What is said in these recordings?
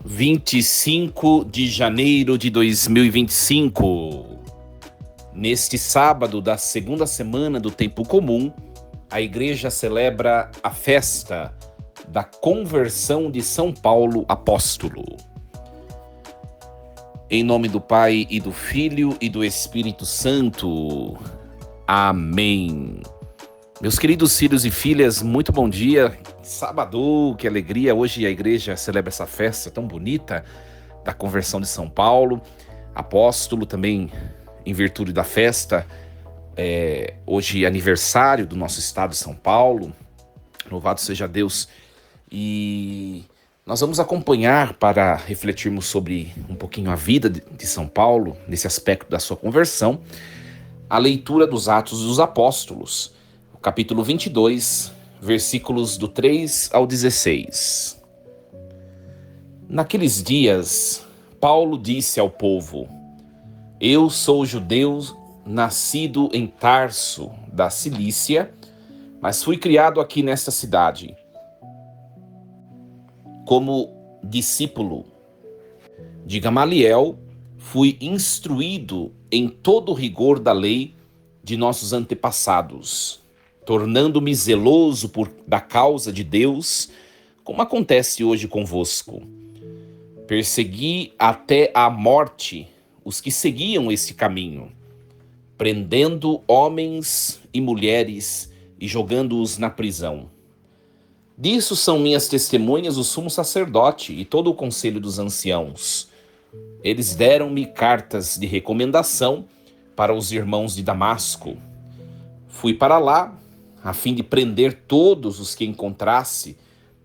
25 de janeiro de 2025. Neste sábado da segunda semana do Tempo Comum, a Igreja celebra a festa da conversão de São Paulo apóstolo. Em nome do Pai, e do Filho, e do Espírito Santo. Amém. Meus queridos filhos e filhas, muito bom dia. Sábado, que alegria. Hoje a igreja celebra essa festa tão bonita da conversão de São Paulo, apóstolo, também em virtude da festa. Hoje é aniversário do nosso estado de São Paulo. Louvado seja Deus. E nós vamos acompanhar, para refletirmos sobre um pouquinho a vida de São Paulo, nesse aspecto da sua conversão, a leitura dos Atos dos Apóstolos, capítulo 22, versículos do 3 ao 16. Naqueles dias, Paulo disse ao povo: Eu sou judeu, nascido em Tarso, da Cilícia, mas fui criado aqui nesta cidade. Como discípulo de Gamaliel, fui instruído em todo o rigor da lei de nossos antepassados, tornando-me zeloso da causa de Deus, como acontece hoje convosco. Persegui até a morte os que seguiam esse caminho, prendendo homens e mulheres e jogando-os na prisão. Disso são minhas testemunhas o sumo sacerdote e todo o conselho dos anciãos. Eles deram-me cartas de recomendação para os irmãos de Damasco. Fui para lá, a fim de prender todos os que encontrasse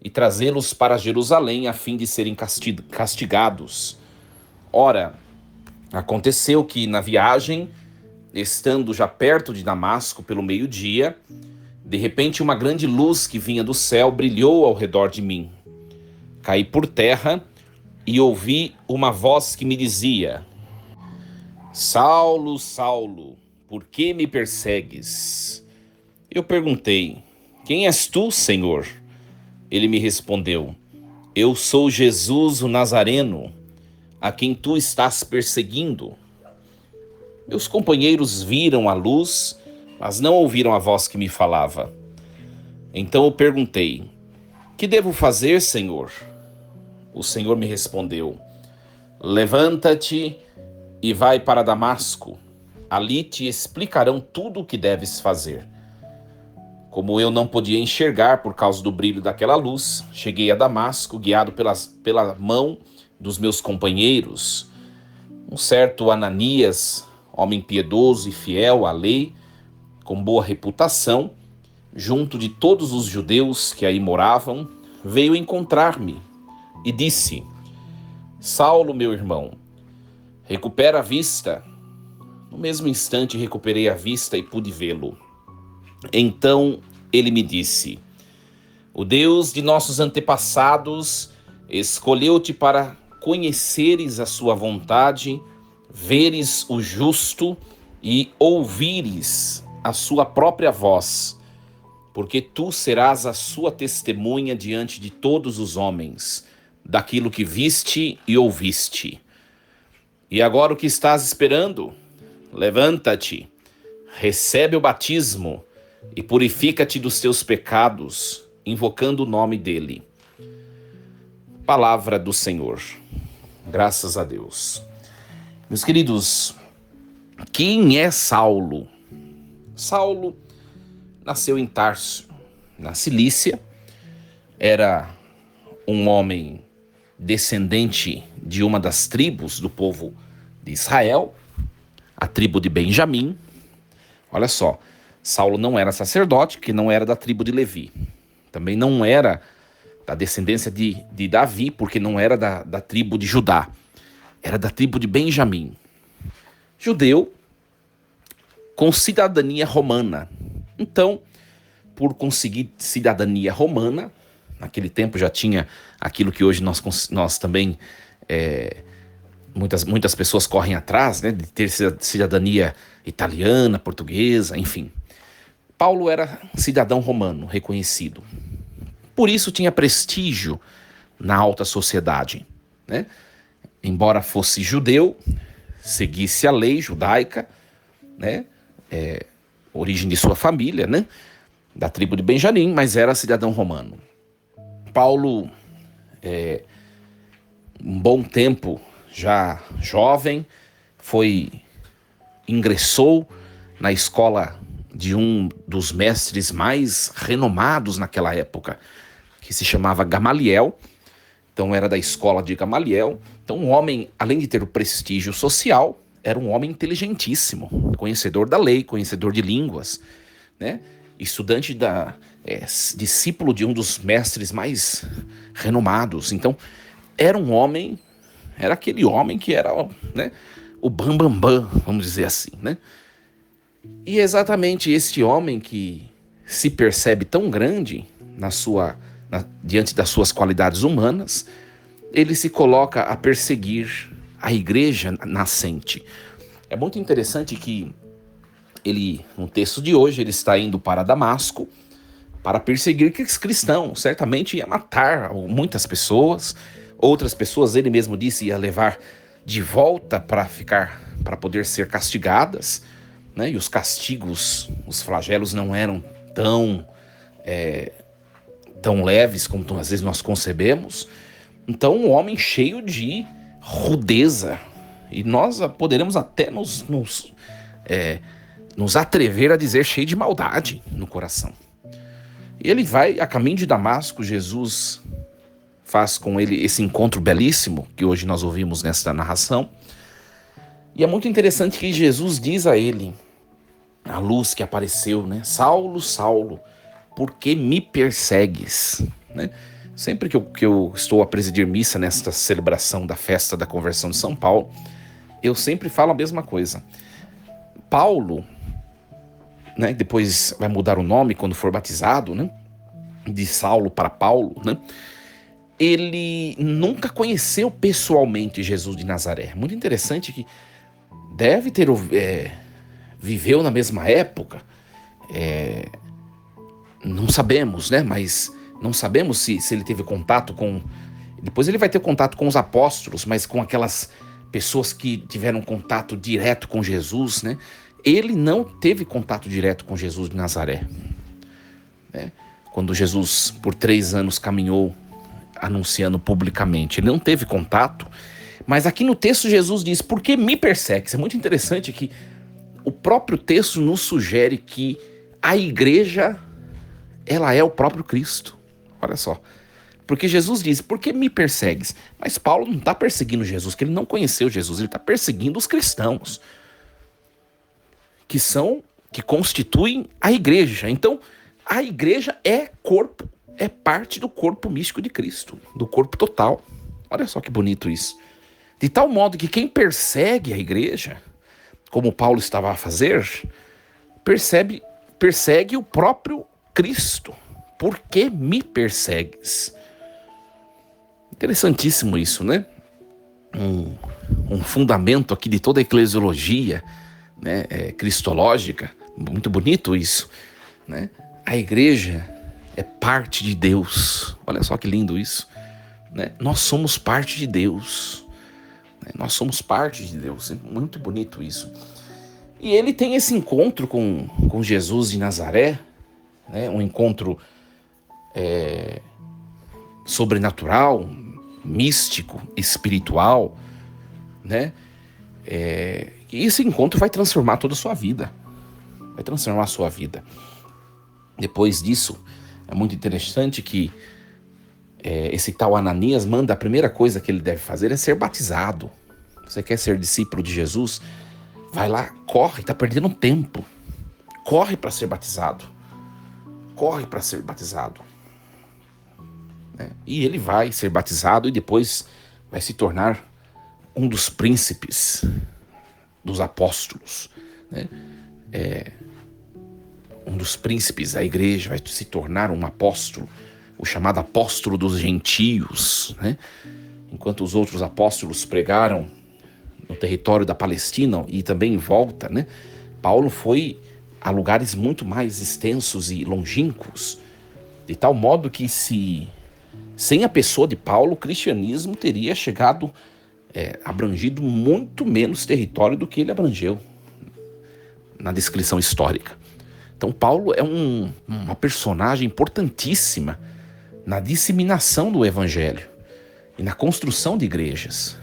e trazê-los para Jerusalém, a fim de serem castigados. Ora, aconteceu que na viagem, estando já perto de Damasco pelo meio-dia, de repente uma grande luz que vinha do céu brilhou ao redor de mim. Caí por terra e ouvi uma voz que me dizia: Saulo, Saulo, por que me persegues? Eu perguntei: Quem és tu, Senhor? Ele me respondeu: Eu sou Jesus o Nazareno, a quem tu estás perseguindo. Meus companheiros viram a luz, mas não ouviram a voz que me falava. Então eu perguntei: Que devo fazer, Senhor? O Senhor me respondeu: Levanta-te e vai para Damasco. Ali te explicarão tudo o que deves fazer. Como eu não podia enxergar por causa do brilho daquela luz, cheguei a Damasco, guiado pela mão dos meus companheiros. Um certo Ananias, homem piedoso e fiel à lei, com boa reputação, junto de todos os judeus que aí moravam, veio encontrar-me e disse: Saulo, meu irmão, recupera a vista. No mesmo instante recuperei a vista e pude vê-lo. Então ele me disse: O Deus de nossos antepassados escolheu-te para conheceres a sua vontade, veres o justo e ouvires a sua própria voz, porque tu serás a sua testemunha diante de todos os homens, daquilo que viste e ouviste. E agora o que estás esperando? Levanta-te, recebe o batismo e purifica-te dos teus pecados, invocando o nome dele. Palavra do Senhor. Graças a Deus. Meus queridos, quem é Saulo? Saulo nasceu em Tarso, na Cilícia. Era um homem descendente de uma das tribos do povo de Israel, a tribo de Benjamim. Olha só, Saulo não era sacerdote, que não era da tribo de Levi. Também não era da descendência de Davi, porque não era da tribo de Judá. Era da tribo de Benjamim. Judeu com cidadania romana. Então, por conseguir cidadania romana, naquele tempo já tinha aquilo que hoje nós também, muitas pessoas correm atrás, né, de ter cidadania italiana, portuguesa, enfim. Paulo era cidadão romano, reconhecido. Por isso tinha prestígio na alta sociedade. né? Embora fosse judeu, seguisse a lei judaica, né? Origem de sua família, né? Da tribo de Benjamim, mas era cidadão romano. Paulo, um bom tempo, já jovem, ingressou na escola de um dos mestres mais renomados naquela época, que se chamava Gamaliel. Então era da escola de Gamaliel. Então um homem, além de ter o prestígio social, era um homem inteligentíssimo, conhecedor da lei, conhecedor de línguas, né? Estudante discípulo de um dos mestres mais renomados. Então era aquele homem que era, né, o bambambam, bam, bam, vamos dizer assim, né? E é exatamente este homem que se percebe tão grande diante das suas qualidades humanas, ele se coloca a perseguir a igreja nascente. É muito interessante que no texto de hoje, ele está indo para Damasco para perseguir cristãos. Certamente ia matar muitas pessoas, outras pessoas, ele mesmo disse, ia levar de volta para poder ser castigadas, né? E os castigos, os flagelos não eram tão leves como às vezes nós concebemos. Então, um homem cheio de rudeza, e nós poderemos até nos atrever a dizer cheio de maldade no coração. E ele vai a caminho de Damasco. Jesus faz com ele esse encontro belíssimo que hoje nós ouvimos nesta narração. E é muito interessante que Jesus diz a ele, a luz que apareceu, né? Saulo, Saulo, por que me persegues? Né? Sempre que eu estou a presidir missa nesta celebração da festa da conversão de São Paulo, eu sempre falo a mesma coisa. Paulo, né, depois vai mudar o nome quando for batizado, né, de Saulo para Paulo, né, ele nunca conheceu pessoalmente Jesus de Nazaré. Muito interessante que deve ter viveu na mesma época, não sabemos, né, mas não sabemos se ele teve contato com... Depois ele vai ter contato com os apóstolos, mas com aquelas pessoas que tiveram contato direto com Jesus, né? Ele não teve contato direto com Jesus de Nazaré, né? Quando Jesus, por 3 anos, caminhou anunciando publicamente, ele não teve contato. Mas aqui no texto Jesus diz, por que me persegues? É muito interessante que o próprio texto nos sugere que a igreja, ela é o próprio Cristo. Olha só. Porque Jesus diz, por que me persegues? Mas Paulo não está perseguindo Jesus, que ele não conheceu Jesus, ele está perseguindo os cristãos, que constituem a igreja. Então, a igreja é parte do corpo místico de Cristo, do corpo total. Olha só que bonito isso. De tal modo que quem persegue a igreja, como Paulo estava a fazer, persegue o próprio Cristo. Por que me persegues? Interessantíssimo isso, né? Um fundamento aqui de toda a eclesiologia, né, cristológica. Muito bonito isso, né? A igreja é parte de Deus. Olha só que lindo isso, né? Nós somos parte de Deus, né? Nós somos parte de Deus. É muito bonito isso. E ele tem esse encontro com Jesus de Nazaré, né? Um encontro sobrenatural, místico, espiritual, né? E esse encontro vai transformar toda a sua vida. Vai transformar a sua vida. Depois disso, é muito interessante que esse tal Ananias manda, a primeira coisa que ele deve fazer é ser batizado. Você quer ser discípulo de Jesus? Vai lá, corre, está perdendo tempo. Corre para ser batizado. Corre para ser batizado. E ele vai ser batizado e depois vai se tornar um dos príncipes dos apóstolos, né? Um dos príncipes da igreja, vai se tornar um apóstolo, o chamado apóstolo dos gentios, né? Enquanto os outros apóstolos pregaram no território da Palestina e também em volta, né? Paulo foi a lugares muito mais extensos e longínquos, de tal modo que se Sem a pessoa de Paulo, o cristianismo teria chegado, abrangido muito menos território do que ele abrangeu na descrição histórica. Então Paulo é uma personagem importantíssima na disseminação do evangelho e na construção de igrejas,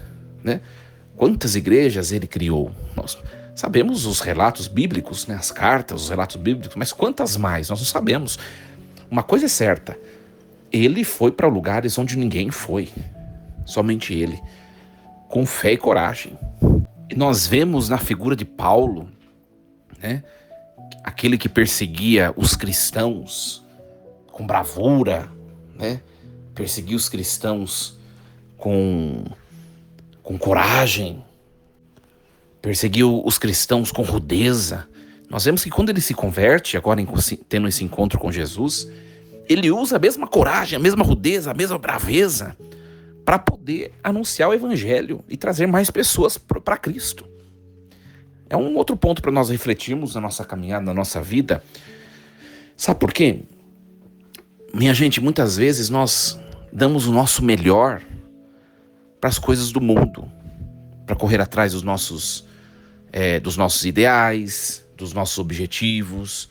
né? Quantas igrejas ele criou? Nós sabemos os relatos bíblicos, né? As cartas, os relatos bíblicos, mas quantas mais? Nós não sabemos. Uma coisa é certa, ele foi para lugares onde ninguém foi, somente ele, com fé e coragem. E nós vemos na figura de Paulo, né, aquele que perseguia os cristãos com bravura, né, perseguia os cristãos com coragem, perseguiu os cristãos com rudeza. Nós vemos que quando ele se converte, agora tendo esse encontro com Jesus, ele usa a mesma coragem, a mesma rudeza, a mesma braveza para poder anunciar o evangelho e trazer mais pessoas para Cristo. É um outro ponto para nós refletirmos na nossa caminhada, na nossa vida. Sabe por quê? Minha gente, muitas vezes nós damos o nosso melhor para as coisas do mundo, para correr atrás dos nossos ideais, dos nossos objetivos.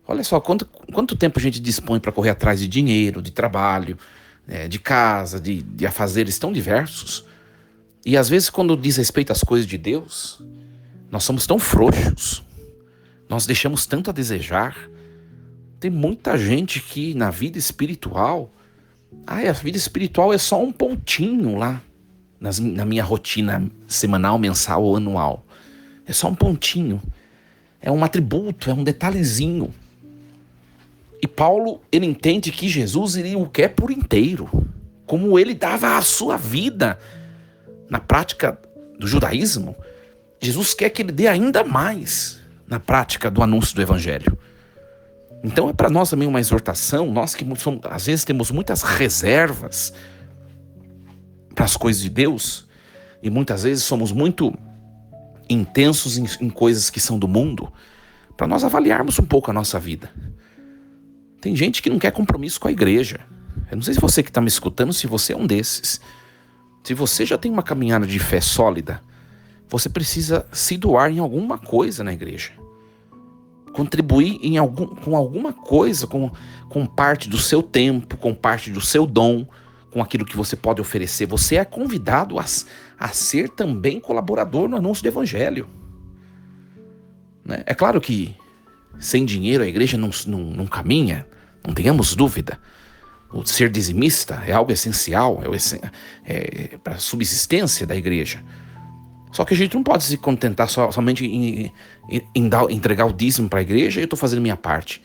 Olha só, quanto tempo a gente dispõe para correr atrás de dinheiro, de trabalho, de casa, de afazeres tão diversos. E às vezes, quando diz respeito às coisas de Deus, nós somos tão frouxos, nós deixamos tanto a desejar. Tem muita gente que na vida espiritual, a vida espiritual é só um pontinho lá na minha rotina semanal, mensal ou anual. É só um pontinho, é um atributo, é um detalhezinho. E Paulo, ele entende que Jesus ele o quer por inteiro, como ele dava a sua vida na prática do judaísmo. Jesus quer que ele dê ainda mais na prática do anúncio do evangelho. Então é para nós também uma exortação, nós que às vezes temos muitas reservas para as coisas de Deus, e muitas vezes somos muito intensos em coisas que são do mundo, para nós avaliarmos um pouco a nossa vida. Tem gente que não quer compromisso com a igreja. Eu não sei se você que está me escutando, se você é um desses. Se você já tem uma caminhada de fé sólida, você precisa se doar em alguma coisa na igreja. Contribuir com alguma coisa, com parte do seu tempo, com parte do seu dom, com aquilo que você pode oferecer. Você é convidado a ser também colaborador no anúncio do evangelho. Né? É claro que sem dinheiro a igreja não caminha, não tenhamos dúvida. O ser dizimista é algo essencial, para a subsistência da igreja. Só que a gente não pode se contentar somente em entregar o dízimo para a igreja e eu estou fazendo minha parte.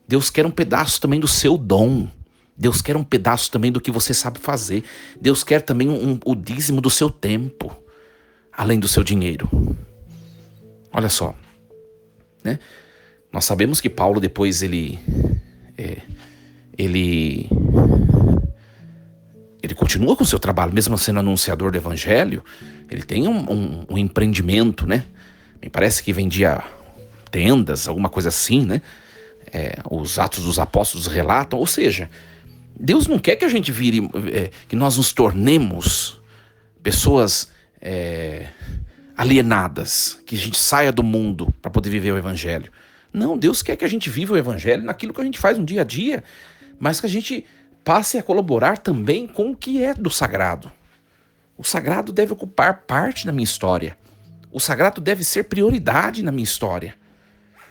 Deus quer um pedaço também do seu dom. Deus quer um pedaço também do que você sabe fazer. Deus quer também o dízimo do seu tempo, além do seu dinheiro. Olha só, né? Nós sabemos que Paulo depois ele continua com o seu trabalho, mesmo sendo anunciador do evangelho. Ele tem um empreendimento, né? Me parece que vendia tendas, alguma coisa assim, né? Os Atos dos Apóstolos relatam. Ou seja, Deus não quer que a gente que nós nos tornemos pessoas alienadas, que a gente saia do mundo para poder viver o evangelho. Não, Deus quer que a gente viva o evangelho naquilo que a gente faz no dia a dia, mas que a gente passe a colaborar também com o que é do sagrado. O sagrado deve ocupar parte da minha história. O sagrado deve ser prioridade na minha história.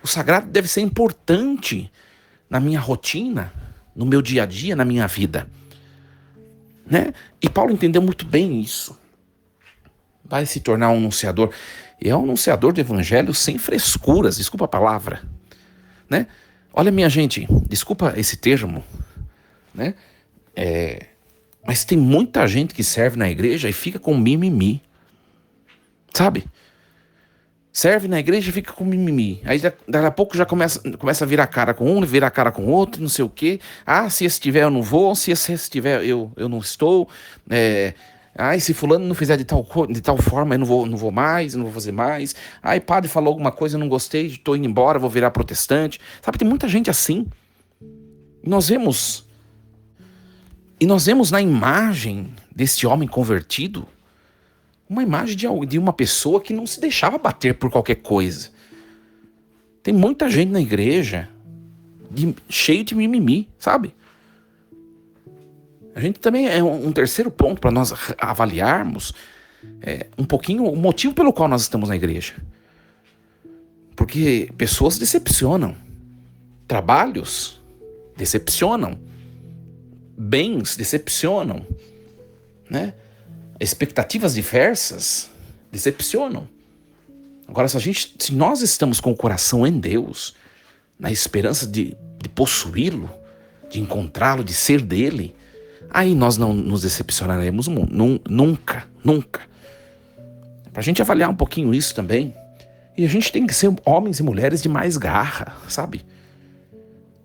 O sagrado deve ser importante na minha rotina, no meu dia a dia, na minha vida. Né? E Paulo entendeu muito bem isso. Vai se tornar um anunciador. E é um anunciador do evangelho sem frescuras, desculpa a palavra. Né? Olha, minha gente, desculpa esse termo, né? Mas tem muita gente que serve na igreja e fica com mimimi. Sabe? Serve na igreja e fica com mimimi. Aí daqui a pouco já começa a virar cara com um, virar cara com outro, não sei o quê. Ah, se esse tiver eu não vou, se esse estiver eu não estou. Se fulano não fizer de tal forma, eu não vou mais, não vou fazer mais. Padre falou alguma coisa, eu não gostei, estou indo embora, vou virar protestante. Sabe, tem muita gente assim. Nós vemos E nós vemos na imagem desse homem convertido uma imagem de uma pessoa que não se deixava bater por qualquer coisa. Tem muita gente na igreja cheio de mimimi, sabe? A gente também é um terceiro ponto para nós avaliarmos um pouquinho o motivo pelo qual nós estamos na igreja. Porque pessoas decepcionam, trabalhos decepcionam, bens decepcionam, né? Expectativas diversas decepcionam. Agora, se nós estamos com o coração em Deus, na esperança de possuí-lo, de encontrá-lo, de ser dele, aí nós não nos decepcionaremos nunca. Para a gente avaliar um pouquinho isso também. E a gente tem que ser homens e mulheres de mais garra, sabe?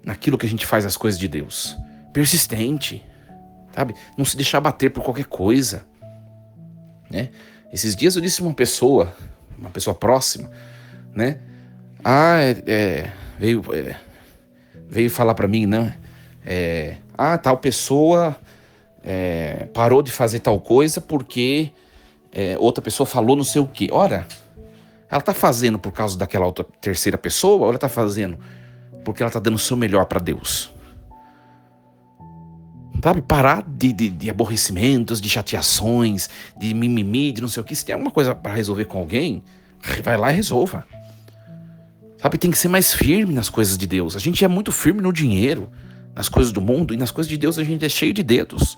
Naquilo que a gente faz as coisas de Deus. Persistente, sabe? Não se deixar bater por qualquer coisa, né? Esses dias eu disse a uma pessoa próxima, né? Veio falar para mim, né? Tal pessoa parou de fazer tal coisa porque outra pessoa falou não sei o quê. Ora, ela tá fazendo por causa daquela outra terceira pessoa ou ela tá fazendo porque ela tá dando o seu melhor para Deus? Sabe, parar de aborrecimentos, de chateações, de mimimi, de não sei o que. Se tem alguma coisa para resolver com alguém, vai lá e resolva. Sabe, tem que ser mais firme nas coisas de Deus. A gente é muito firme no dinheiro, nas coisas do mundo, e nas coisas de Deus a gente é cheio de dedos.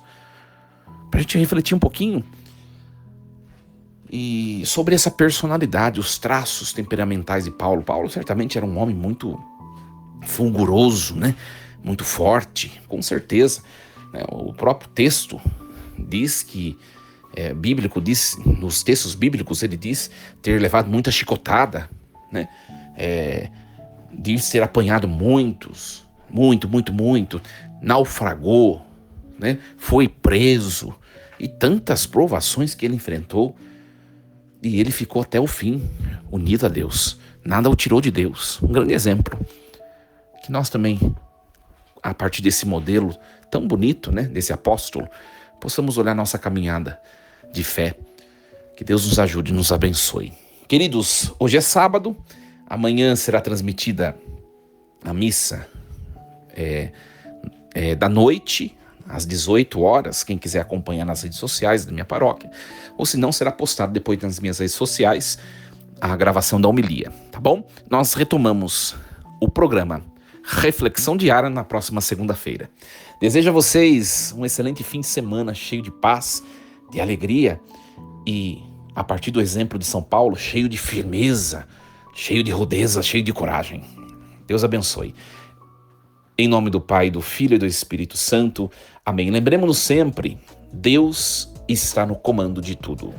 Pra gente refletir um pouquinho e sobre essa personalidade, os traços temperamentais de Paulo. Paulo certamente era um homem muito fulguroso, né? Muito forte, com certeza. O próprio texto diz que, nos textos bíblicos, ele diz ter levado muita chicotada, né? Diz ter apanhado muito, naufragou, né? Foi preso, e tantas provações que ele enfrentou, e ele ficou até o fim, unido a Deus. Nada o tirou de Deus. Um grande exemplo. Que nós também, a partir desse modelo tão bonito, né, desse apóstolo, possamos olhar nossa caminhada de fé. Que Deus nos ajude e nos abençoe. Queridos, hoje é sábado, amanhã será transmitida a missa da noite, às 18 horas, quem quiser acompanhar nas redes sociais da minha paróquia, ou se não, será postado depois nas minhas redes sociais a gravação da homilia, tá bom? Nós retomamos o programa Reflexão Diária na próxima segunda-feira. Desejo a vocês um excelente fim de semana, cheio de paz, de alegria e, a partir do exemplo de São Paulo, cheio de firmeza, cheio de rudeza, cheio de coragem. Deus abençoe. Em nome do Pai, do Filho e do Espírito Santo. Amém. Lembremos-nos sempre, Deus está no comando de tudo.